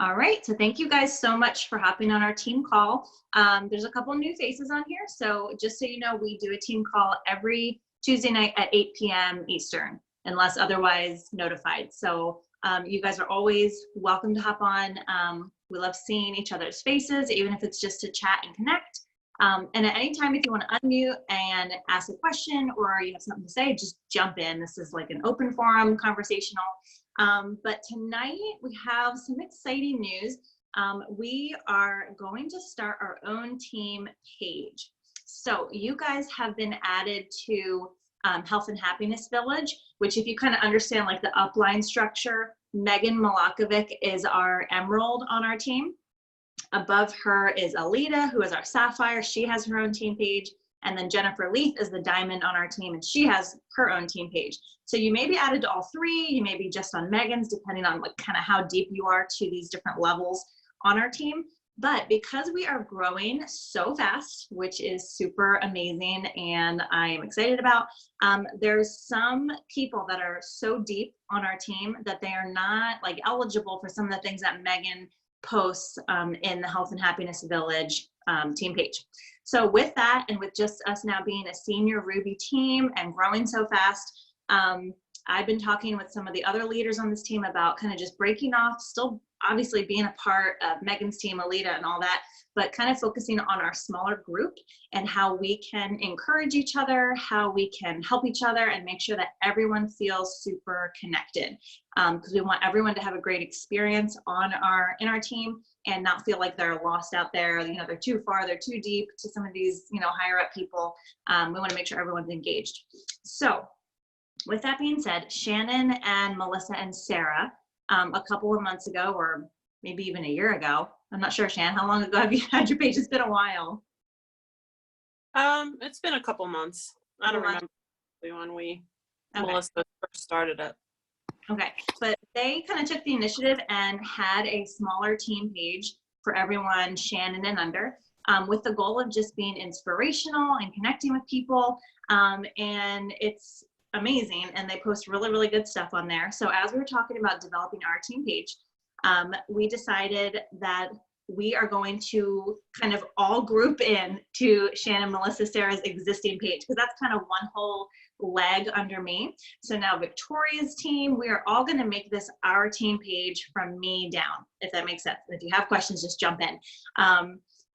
All right, so thank you guys so much for hopping on our team call. There's a couple new faces on here, so just so you know, we do a team call every Tuesday night at 8 p.m. Eastern, unless otherwise notified. So you guys are always welcome to hop on. We love seeing each other's faces, even if it's just to chat and connect. And at any time, if you want to unmute and ask a question or you have something to say, just jump in. This is like an open forum, conversational. But tonight we have some exciting news. We are going to start our own team page. So you guys have been added to Health and Happiness Village, which if you kind of understand like the upline structure, Megan Malakovic is our emerald on our team. Above her is Alita, who is our sapphire. She has her own team page. And then Jennifer Leith is the diamond on our team, and she has her own team page. So you may be added to all three. You may be just on Megan's, depending on like kind of how deep you are to these different levels on our team. But because we are growing so fast, which is super amazing and I am excited about, there's some people that are so deep on our team that they are not like eligible for some of the things that Megan posts in the Health and Happiness Village team page. So with that, and with just us now being a senior Ruby team and growing so fast, I've been talking with some of the other leaders on this team about kind of just breaking off, still obviously being a part of Megan's team, Alita and all that, but kind of focusing on our smaller group and how we can encourage each other, how we can help each other and make sure that everyone feels super connected. Because we want everyone to have a great experience in our team and not feel like they're lost out there, you know, they're too far, they're too deep to some of these, you know, higher up people. We want to make sure everyone's engaged. So with that being said, Shannon and Melissa and Sarah, a couple of months ago, or maybe even a year ago, I'm not sure, Shannon, how long ago have you had your page? It's been a while. It's been a couple months. I don't remember when Melissa first started it. Okay, but they kind of took the initiative and had a smaller team page for everyone, Shannon and under, with the goal of just being inspirational and connecting with people. And it's amazing, and they post really, really good stuff on there. So as we were talking about developing our team page, we decided that we are going to kind of all group in to Shannon, Melissa, Sarah's existing page, because that's kind of one whole leg under me. So now Victoria's team, we are all going to make this our team page from me down, if that makes sense. If you have questions, just jump in.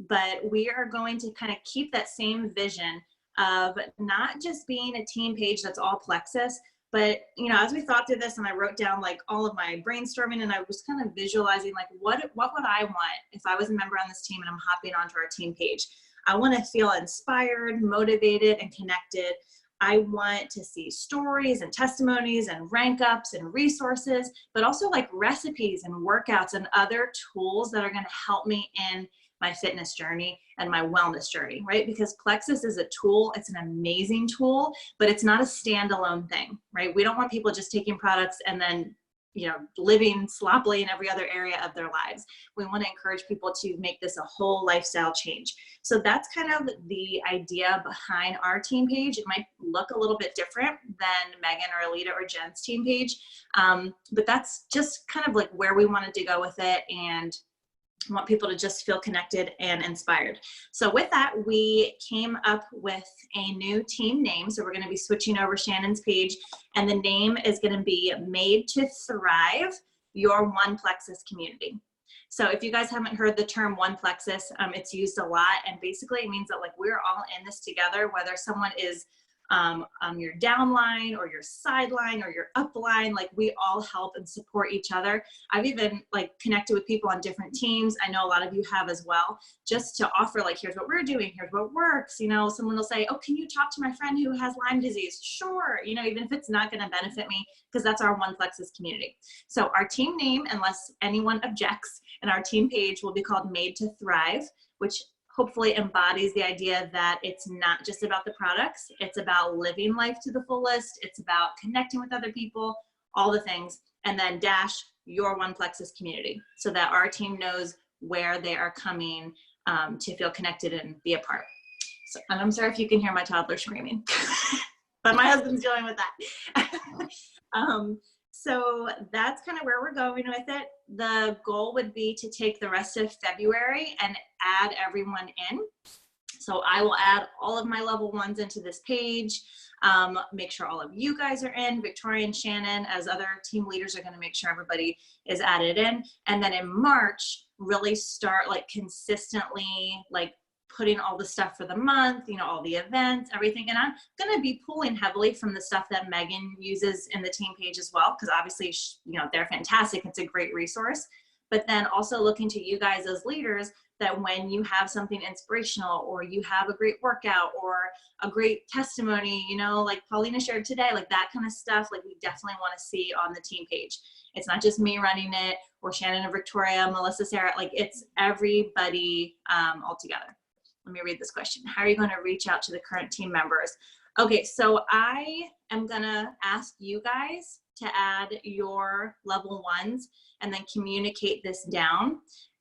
But we are going to kind of keep that same vision of not just being a team page that's all Plexus, but, you know, as we thought through this and I wrote down like all of my brainstorming and I was kind of visualizing like what would I want if I was a member on this team and I'm hopping onto our team page. I want to feel inspired, motivated, and connected. I want to see stories and testimonies and rank ups and resources, but also like recipes and workouts and other tools that are going to help me in my fitness journey and my wellness journey, right? Because Plexus is a tool, it's an amazing tool, but it's not a standalone thing, right? We don't want people just taking products and then, you know, living sloppily in every other area of their lives. We want to encourage people to make this a whole lifestyle change. So that's kind of the idea behind our team page. It might look a little bit different than Megan or Alita or Jen's team page, but that's just kind of like where we wanted to go with it, and want people to just feel connected and inspired. So with that, we came up with a new team name. So we're going to be switching over Shannon's page, and the name is going to be Made to Thrive, Your One Plexus Community. So if you guys haven't heard the term One Plexus, it's used a lot, and basically it means that like we're all in this together, whether someone is on your downline or your sideline or your upline, like we all help and support each other. I've even like connected with people on different teams. I know a lot of you have as well, just to offer like, here's what we're doing, here's what works. You know, someone will say, oh, can you talk to my friend who has Lyme disease? Sure. You know, even if it's not going to benefit me, because that's our One Plexus community. So our team name, unless anyone objects, and our team page will be called Made to Thrive, which hopefully embodies the idea that it's not just about the products, it's about living life to the fullest, it's about connecting with other people, all the things, and then dash your One Plexus community, so that our team knows where they are coming to feel connected and be a part. So, and I'm sorry if you can hear my toddler screaming, but my husband's dealing with that. So that's kind of where we're going with it. The goal would be to take the rest of February and add everyone in. So I will add all of my level ones into this page, make sure all of you guys are in, Victoria and Shannon as other team leaders are gonna make sure everybody is added in. And then in March, really start like consistently like putting all the stuff for the month, you know, all the events, everything. And I'm gonna be pulling heavily from the stuff that Megan uses in the team page as well, because obviously, you know, they're fantastic. It's a great resource. But then also looking to you guys as leaders that when you have something inspirational or you have a great workout or a great testimony, you know, like Paulina shared today, like that kind of stuff, like we definitely want to see on the team page. It's not just me running it or Shannon and Victoria, Melissa, Sarah, like it's everybody all together. Let me read this question. How are you going to reach out to the current team members? Okay, so I am gonna ask you guys to add your level ones and then communicate this down.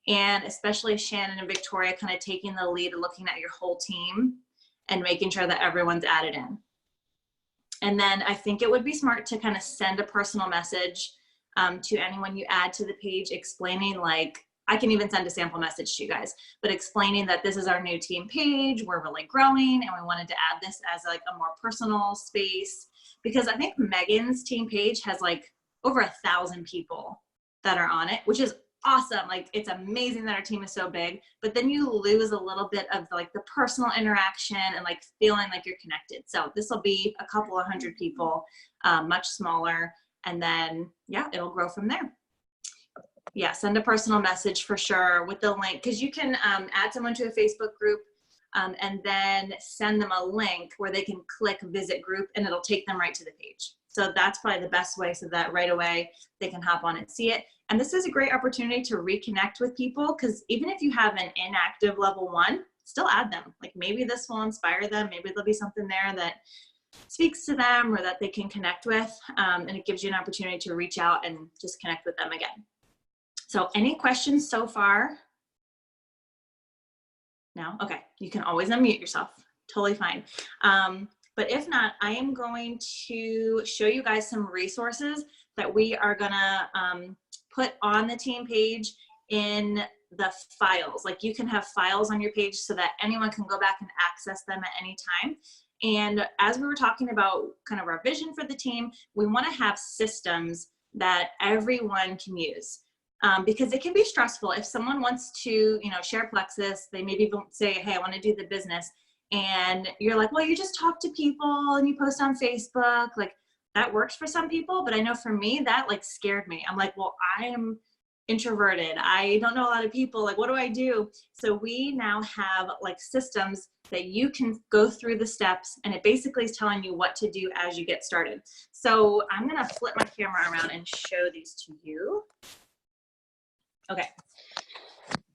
And especially Shannon and Victoria kind of taking the lead and looking at your whole team and making sure that everyone's added in. And then I think it would be smart to kind of send a personal message to anyone you add to the page explaining, like, I can even send a sample message to you guys, but explaining that this is our new team page, we're really growing and we wanted to add this as like a more personal space, because I think Megan's team page has like over 1,000 people that are on it, which is awesome. Like it's amazing that our team is so big, but then you lose a little bit of like the personal interaction and like feeling like you're connected. So this will be a couple of hundred people, much smaller. And then, yeah, it'll grow from there. Yeah, send a personal message for sure with the link, because you can add someone to a Facebook group and then send them a link where they can click visit group and it'll take them right to the page. So that's probably the best way, so that right away they can hop on and see it. And this is a great opportunity to reconnect with people, because even if you have an inactive level one, still add them. Like maybe this will inspire them. Maybe there'll be something there that speaks to them or that they can connect with. And it gives you an opportunity to reach out and just connect with them again. So any questions so far? No? Okay, you can always unmute yourself, totally fine. But if not, I am going to show you guys some resources that we are gonna put on the team page in the files. Like you can have files on your page so that anyone can go back and access them at any time. And as we were talking about kind of our vision for the team, we wanna have systems that everyone can use. Because it can be stressful if someone wants to, you know, share Plexus, they maybe say, hey, I want to do the business. And you're like, well, you just talk to people and you post on Facebook. Like that works for some people, but I know for me that like scared me. I'm like, well, I am introverted. I don't know a lot of people. Like, what do I do? So we now have like systems that you can go through the steps, and it basically is telling you what to do as you get started. So I'm going to flip my camera around and show these to you. Okay,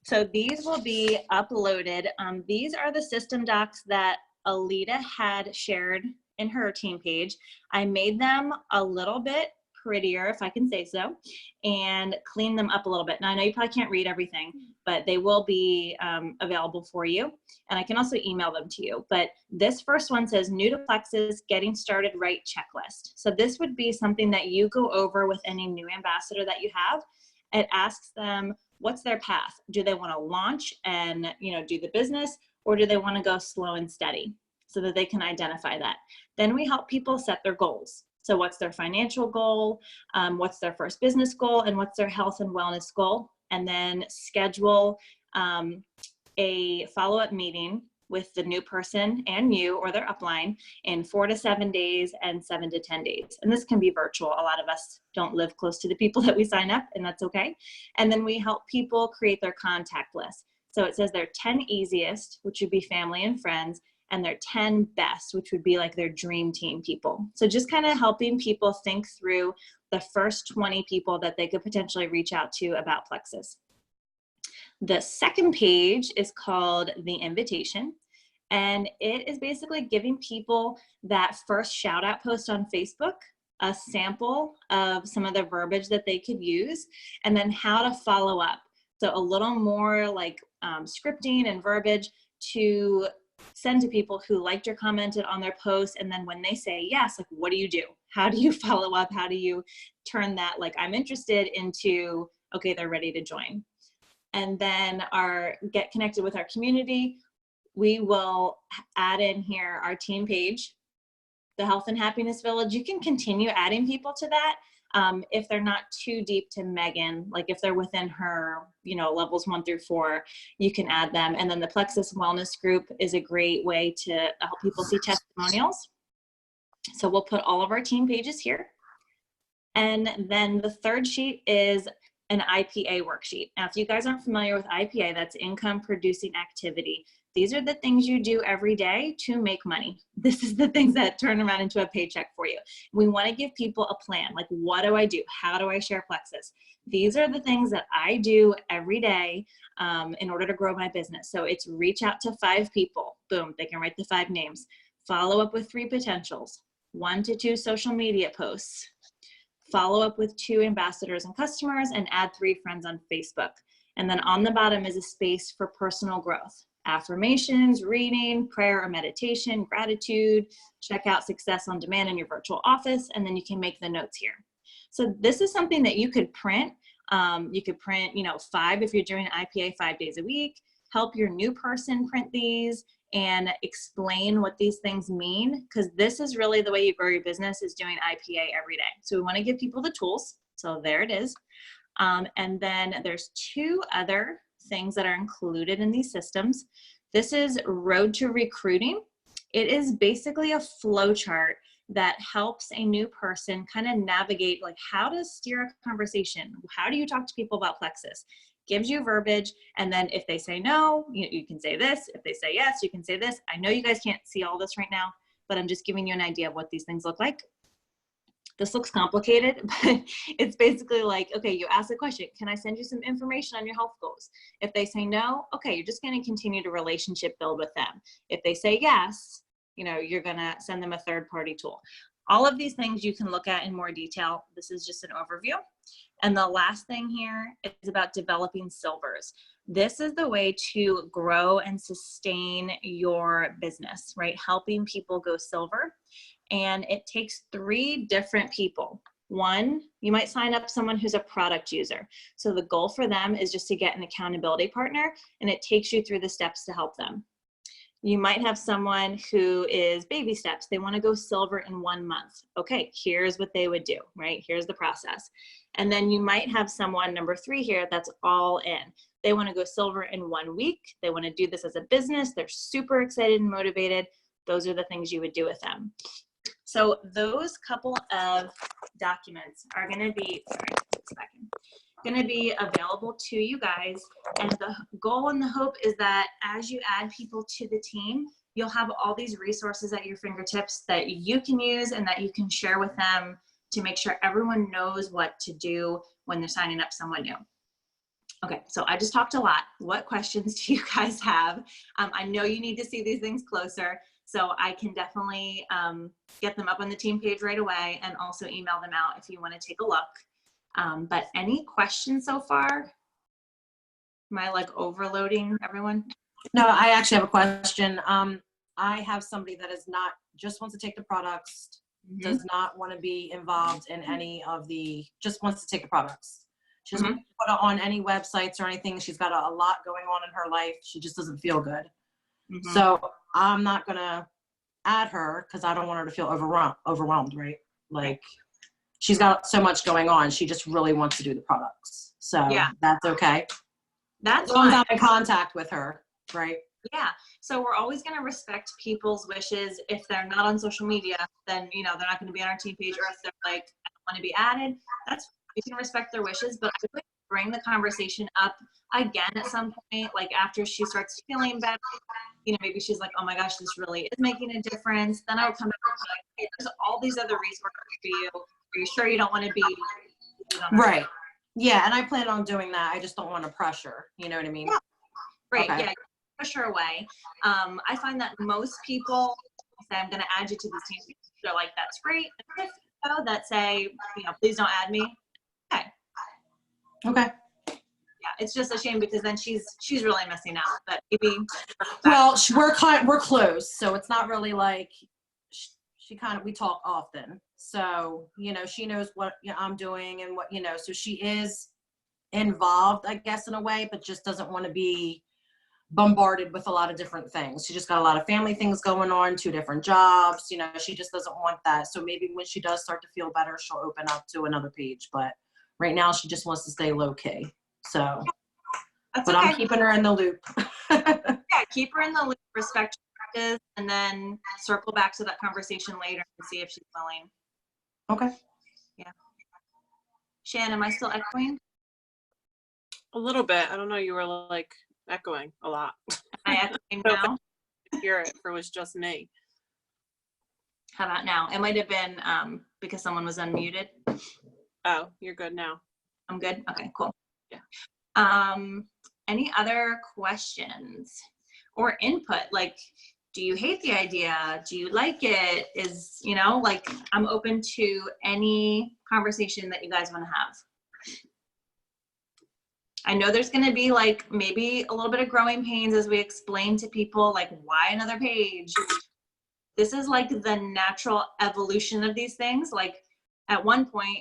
so these will be uploaded. These are the system docs that Alita had shared in her team page. I made them a little bit prettier, if I can say so, and cleaned them up a little bit. Now I know you probably can't read everything, but they will be available for you. And I can also email them to you. But this first one says new to Plexus, getting started right checklist. So this would be something that you go over with any new ambassador that you have. It asks them what's their path. Do they want to launch and, you know, do the business, or do they want to go slow and steady, so that they can identify that. Then we help people set their goals. So what's their financial goal, what's their first business goal, and what's their health and wellness goal, and then schedule a follow-up meeting with the new person and you or their upline in 4 to 7 days and 7 to 10 days. And this can be virtual. A lot of us don't live close to the people that we sign up, and that's okay. And then we help people create their contact list. So it says their 10 easiest, which would be family and friends, and their 10 best, which would be like their dream team people. So just kind of helping people think through the first 20 people that they could potentially reach out to about Plexus. The second page is called the invitation. And it is basically giving people that first shout out post on Facebook, a sample of some of the verbiage that they could use, and then how to follow up. So a little more like scripting and verbiage to send to people who liked or commented on their post. And then when they say yes, like, what do you do? How do you follow up? How do you turn that, like, I'm interested, into, okay, they're ready to join? And then get connected with our community. We will add in here our team page, the Health and Happiness Village. You can continue adding people to that. If they're not too deep to Megan, like if they're within her, levels 1 through 4, you can add them. And then the Plexus Wellness Group is a great way to help people see testimonials. So we'll put all of our team pages here. And then the third sheet is an IPA worksheet. Now, if you guys aren't familiar with IPA, that's income producing activity. These are the things you do every day to make money. This is the things that turn around into a paycheck for you. We want to give people a plan. Like, what do I do? How do I share Plexus? These are the things that I do every day in order to grow my business. So it's reach out to 5 people. Boom, they can write the 5 names. Follow up with 3 potentials, 1 to 2 social media posts. Follow up with 2 ambassadors and customers, and add 3 friends on Facebook. And then on the bottom is a space for personal growth. Affirmations, reading, prayer or meditation, gratitude, check out Success on Demand in your virtual office, and then you can make the notes here. So this is something that you could print. You could print, 5 if you're doing IPA 5 days a week. Help your new person print these and explain what these things mean, because this is really the way you grow your business, is doing IPA every day. So we want to give people the tools. So there it is. And then there's 2 other things that are included in these systems. This is Road to Recruiting. It is basically a flow chart that helps a new person kind of navigate, like, how to steer a conversation. How do you talk to people about Plexus? Gives you verbiage, and then if they say no, you can say this. If they say yes, you can say this. I know you guys can't see all this right now, but I'm just giving you an idea of what these things look like. This looks complicated, but it's basically like, okay, you ask a question. Can I send you some information on your health goals? If they say no, okay, you're just going to continue to relationship build with them. If they say yes, you're going to send them a third-party tool. All of these things you can look at in more detail. This is just an overview. And the last thing here is about developing silvers. This is the way to grow and sustain your business, right? Helping people go silver. And it takes 3 different people. 1, you might sign up someone who's a product user. So the goal for them is just to get an accountability partner, and it takes you through the steps to help them. You might have someone who is baby steps. They want to go silver in 1 month. Okay, here's what they would do, right? Here's the process. And then you might have someone, number 3 here, that's all in. They want to go silver in 1 week. They want to do this as a business. They're super excited and motivated. Those are the things you would do with them. So those couple of documents are going to be, available to you guys. And the goal and the hope is that as you add people to the team, you'll have all these resources at your fingertips that you can use and that you can share with them to make sure everyone knows what to do when they're signing up someone new. Okay, so I just talked a lot. What questions do you guys have? I know you need to see these things closer, so I can definitely get them up on the team page right away, and also email them out if you want to take a look. But any questions so far? Am I like overloading everyone? No, I actually have a question. I have somebody that is not, just wants to take the products, does not want to be involved in any of just wants to take the products. She doesn't want to put it on any websites or anything. She's got a lot going on in her life. She just doesn't feel good. So I'm not going to add her because I don't want her to feel overwhelmed, right? Like, she's got so much going on. She just really wants to do the products. So yeah, that's okay. That's fine. I'm in contact with her, right? Yeah. So we're always going to respect people's wishes. If they're not on social media, then, they're not going to be on our team page. Or if they're like, I don't want to be added, we can respect their wishes. But I would bring the conversation up again at some point, like after she starts feeling better. Maybe she's like, oh my gosh, this really is making a difference. Then I would come back and be like, hey, there's all these other resources for you. Are you sure you don't want to be? Right. Yeah. And I plan on doing that. I just don't want to pressure. You know what I mean? Yeah. Right. Okay. Yeah. Push her away. I find that most people say, I'm going to add you to this team. They're like, that's great. And if that say, please don't add me. Okay. Okay. Yeah, it's just a shame because then she's really missing out. But maybe. Well, we're close, so it's not really like we talk often. So, you know, she knows what I'm doing and what, you know, so she is involved, I guess, in a way, but just doesn't want to be bombarded with a lot of different things. She just got a lot of family things going on, 2 different jobs, you know, she just doesn't want that. So maybe when she does start to feel better, she'll open up to another page. But right now she just wants to stay low key. So, That's but okay. I'm keeping her in the loop. Yeah, keep her in the loop, respect her practice, and then circle back to that conversation later and see if she's willing. Okay. Shan, am I still echoing? A little bit. I don't know. You were like echoing a lot. Am I echoing now? I hear it if it was just me. How about now? It might have been because someone was unmuted. Oh, you're good now. I'm good? Okay, cool. Yeah. Any other questions or input? Like, do you hate the idea? Do you like it? Is, you know, like, I'm open to any conversation that you guys want to have. I know there's going to be like maybe a little bit of growing pains as we explain to people like why another page. This is like the natural evolution of these things. Like at one point,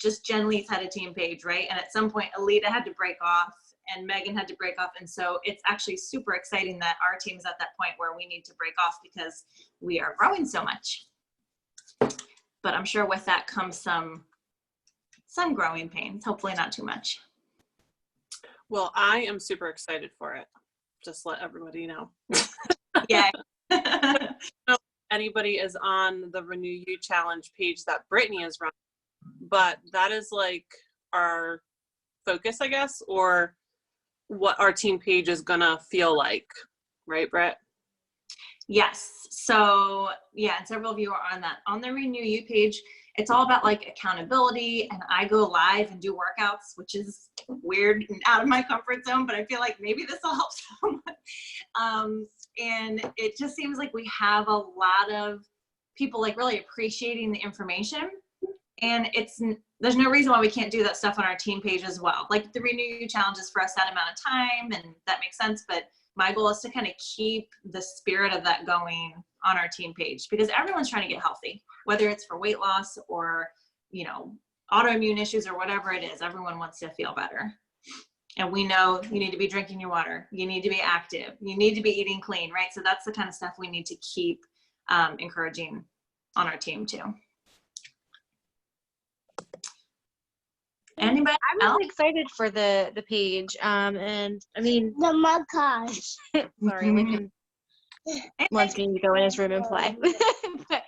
just Jen Lee's had a team page, right? And at some point, Alita had to break off and Megan had to break off. And so it's actually super exciting that our team is at that point where we need to break off because we are growing so much. But I'm sure with that comes some growing pains, hopefully not too much. Well, I am super excited for it. Just let everybody know. Yeah. Anybody is on the Renew You Challenge page that Brittany is running, but that is like our focus, I guess, or what our team page is gonna feel like, right, Brett? Yes. So yeah, and several of you are on that. On the Renew You page, it's all about like accountability, and I go live and do workouts, which is weird and out of my comfort zone, but I feel like maybe this will help someone. And it just seems like we have a lot of people like really appreciating the information, and there's no reason why we can't do that stuff on our team page as well. Like the Renew You Challenge is for a set amount of time, and that makes sense, but my goal is to kind of keep the spirit of that going on our team page because everyone's trying to get healthy, whether it's for weight loss or, you know, autoimmune issues or whatever it is. Everyone wants to feel better. And we know you need to be drinking your water. You need to be active. You need to be eating clean, right? So that's the kind of stuff we need to keep encouraging on our team too. Anybody I'm else? really excited for the page. And I mean the montage. Sorry, Lincoln wants me to go in his room and play. But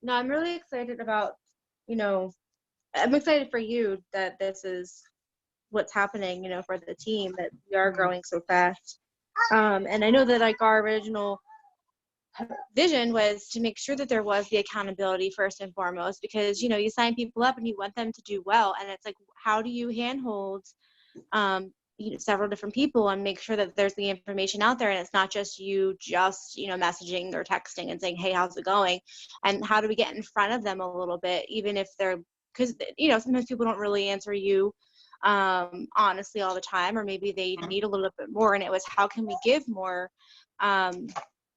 no, I'm really excited about, you know, I'm excited for you that this is what's happening, you know, for the team, that we are growing so fast. And I know that like our original vision was to make sure that there was the accountability first and foremost, because, you know, you sign people up and you want them to do well, and it's like, how do you handhold you know, several different people and make sure that there's the information out there and it's not just you you know, messaging or texting and saying, hey, how's it going? And how do we get in front of them a little bit, even if they're, because, you know, sometimes people don't really answer you honestly all the time, or maybe they need a little bit more, and it was how can we give more,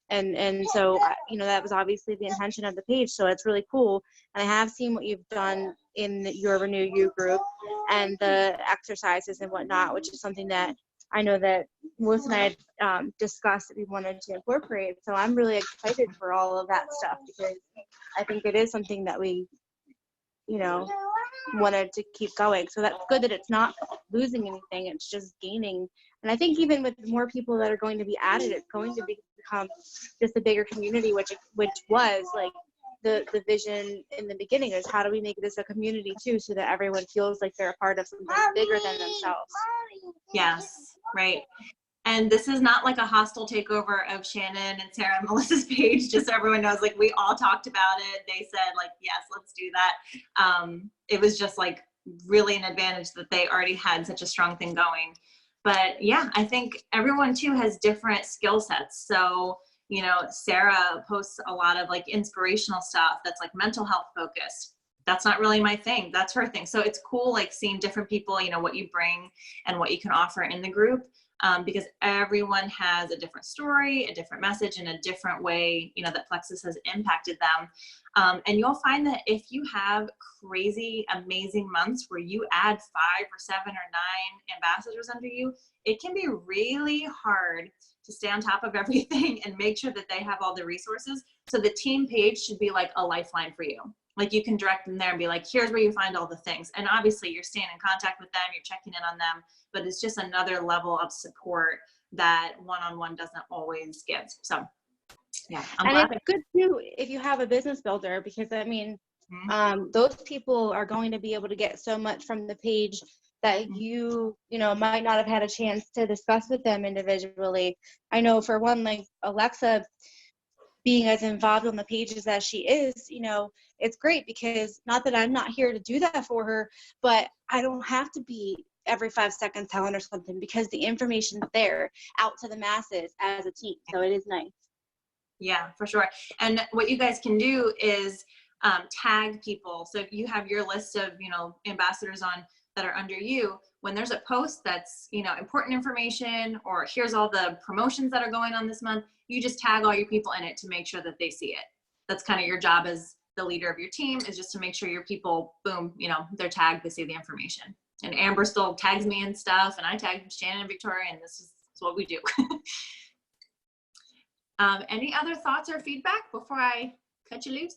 and so, you know, that was obviously the intention of the page. So it's really cool. And I have seen what you've done in your Renew You group and the exercises and whatnot, which is something that I know that Melissa and I had discussed that we wanted to incorporate. So I'm really excited for all of that stuff, because I think it is something that we, you know, wanted to keep going. So that's good that it's not losing anything, it's just gaining. And I think even with more people that are going to be added, it's going to become just a bigger community, which was like the vision in the beginning, is how do we make this a community too, so that everyone feels like they're a part of something bigger than themselves. Yes, right. And this is not like a hostile takeover of Shannon and Sarah and Melissa's page, just so everyone knows, like, we all talked about it. They said, like, yes, let's do that. It was just like really an advantage that they already had such a strong thing going. But yeah, I think everyone too has different skill sets. So, you know, Sarah posts a lot of like inspirational stuff that's like mental health focused. that's not really my thing. That's her thing. So it's cool, like seeing different people, you know, what you bring and what you can offer in the group. Because everyone has a different story, a different message, and a different way, you know, that Plexus has impacted them. And you'll find that if you have crazy, amazing months where you add 5 or 7 or 9 ambassadors under you, it can be really hard to stay on top of everything and make sure that they have all the resources. So the team page should be like a lifeline for you. Like you can direct them there and be like, here's where you find all the things. And obviously you're staying in contact with them, you're checking in on them, but it's just another level of support that one-on-one doesn't always give. So yeah, I'm And glad. it's good too if you have a business builder, because I mean, those people are going to be able to get so much from the page that you know, might not have had a chance to discuss with them individually. I know for one, like Alexa, being as involved on the pages as she is, you know, it's great because not that I'm not here to do that for her, but I don't have to be every 5 seconds telling her something because the information's there out to the masses as a team. So it is nice. Yeah, for sure. And what you guys can do is tag people. So if you have your list of, you know, ambassadors on that are under you, when there's a post that's, you know, important information, or here's all the promotions that are going on this month, you just tag all your people in it to make sure that they see it. That's kind of your job as the leader of your team, is just to make sure your people, boom, you know, they're tagged, they see the information. And Amber still tags me and stuff, and I tag Shannon and Victoria, and this is what we do. Any other thoughts or feedback before I cut you loose?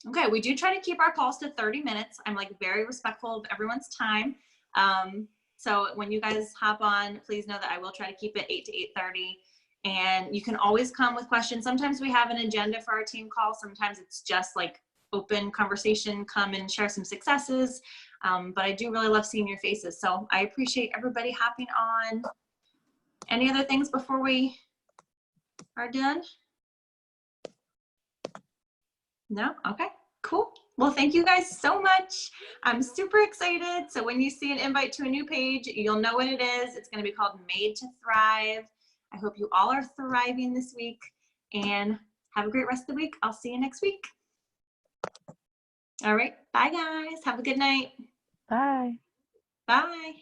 Okay, we do try to keep our calls to 30 minutes. I'm like very respectful of everyone's time. So when you guys hop on, please know that I will try to keep it 8 to 8:30. And you can always come with questions. Sometimes we have an agenda for our team call. Sometimes it's just like open conversation, come and share some successes. But I do really love seeing your faces. So I appreciate everybody hopping on. Any other things before we are done? No? Okay, cool. Well, thank you guys so much. I'm super excited. So when you see an invite to a new page, you'll know what it is. It's going to be called Made to Thrive. I hope you all are thriving this week, and have a great rest of the week. I'll see you next week. All right. Bye, guys. Have a good night. Bye. Bye.